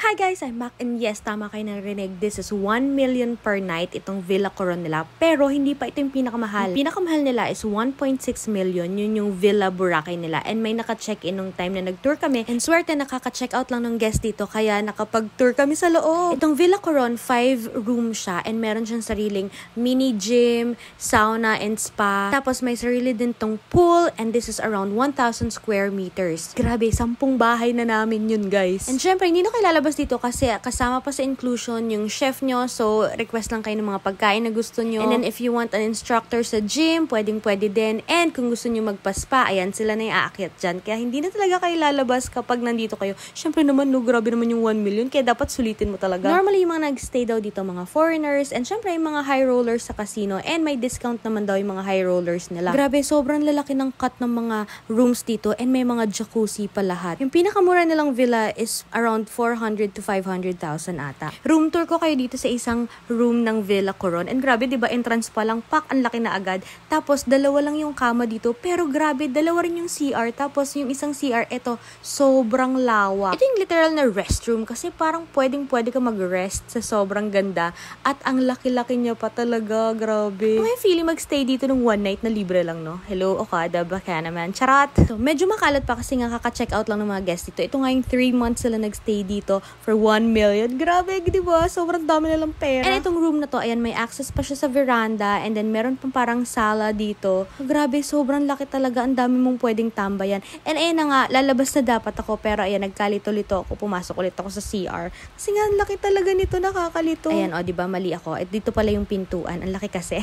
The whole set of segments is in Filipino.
Hi guys, I'm back and yes, tama kayo narinig. This is 1 million per night itong Villa Coron nila. Pero hindi pa ito yung pinakamahal. Yung pinakamahal nila is 1.6 million. Yun yung Villa Boracay nila. And may naka-check-in nung time na nag-tour kami. And swerte nakaka-check out lang ng guest dito. Kaya nakapag-tour kami sa loob. Itong Villa Coron, 5 room siya. And meron siyang sariling mini gym, sauna, and spa. Tapos may sarili din tong pool. And this is around 1,000 square meters. Grabe, 10 bahay na namin yun guys. And syempre, hindi na kayo lalabas dito kasi kasama pa sa inclusion yung chef nyo. So, request lang kayo ng mga pagkain na gusto nyo. And then, if you want an instructor sa gym, pwede din. And kung gusto nyo magpa-spa, ayan, sila na yung aakyat dyan. Kaya hindi na talaga kayo lalabas kapag nandito kayo. Syempre naman, no, grabe naman yung 1 million. Kaya dapat sulitin mo talaga. Normally, yung mga nag-stay daw dito, mga foreigners. And syempre, yung mga high rollers sa casino. And may discount naman daw yung mga high rollers nila. Grabe, sobrang lalaki ng cut ng mga rooms dito. And may mga jacuzzi pa lahat. Yung pinakamura nilang villa is around 400 to 500,000 ata. Room tour ko kayo dito sa isang room ng Villa Coron. And grabe, diba, entrance pa lang, ang laki na agad. Tapos, dalawa lang yung kama dito. Pero grabe, dalawa rin yung CR. Tapos, yung isang CR, ito, sobrang lawak. Ito yung literal na restroom kasi parang pwede ka mag-rest sa sobrang ganda. At ang laki-laki niya pa talaga. Grabe. May feeling magstay dito ng one night na libre lang, no? Hello, Okada, baka naman. Charot! So, medyo makalat pa kasi nga kaka-check out lang ng mga guests dito. Ito nga yung 3 months sila nagstay dito for 1 million. Grabe, di ba? Sobrang dami nilang pera. And itong room na to, ayan, may access pa siya sa veranda and then meron pang parang sala dito. Grabe, sobrang laki talaga. Ang dami mong pwedeng tambayan. And ayan na nga, lalabas na dapat ako pero ayan, nagkalito-lito ako. Pumasok ulit ako sa CR. Kasi nga, ang laki talaga nito, nakakalito. Ayan, o, di ba, mali ako. At dito pala yung pintuan. Ang laki kasi.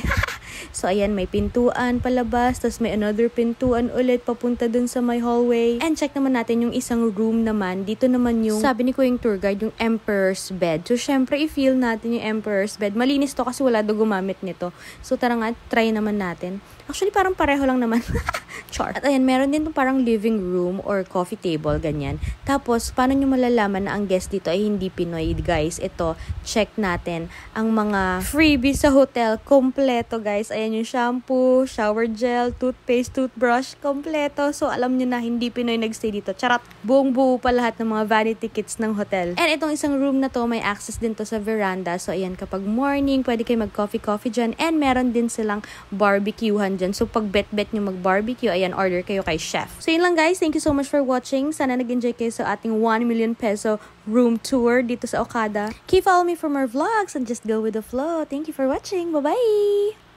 So, ayan, may pintuan palabas. Tapos may another pintuan ulit papunta dun sa my hallway. And check naman natin yung isang room naman. Dito naman yung, sabi ni ko yung tour guide, yung Emperor's Bed. So, syempre, i-feel natin yung Emperor's Bed. Malinis to kasi wala daw gumamit nito. So, tara nga, try naman natin. Actually, parang pareho lang naman. Char. At ayan, meron din itong parang living room or coffee table, ganyan. Tapos, paano nyo malalaman na ang guest dito ay hindi Pinoy, guys? Ito, check natin ang mga freebies sa hotel. Kompleto, guys. Ayan yung shampoo, shower gel, toothpaste, toothbrush. Kompleto. So, alam nyo na, hindi Pinoy nagstay dito. Charot. Buong buo pa lahat ng mga vanity kits ng hotel. And itong isang room na to, may access din to sa veranda. So, ayan, kapag morning, pwede kayo mag-coffee dyan. And meron din silang barbecuehan dyan. So, pag bet-bet nyo mag-barbecue, ayan, order kayo kay chef. So, yun lang guys. Thank you so much for watching. Sana nag-enjoy kayo sa ating 1 million peso room tour dito sa Okada. Keep follow me for more vlogs and just go with the flow. Thank you for watching. Bye-bye!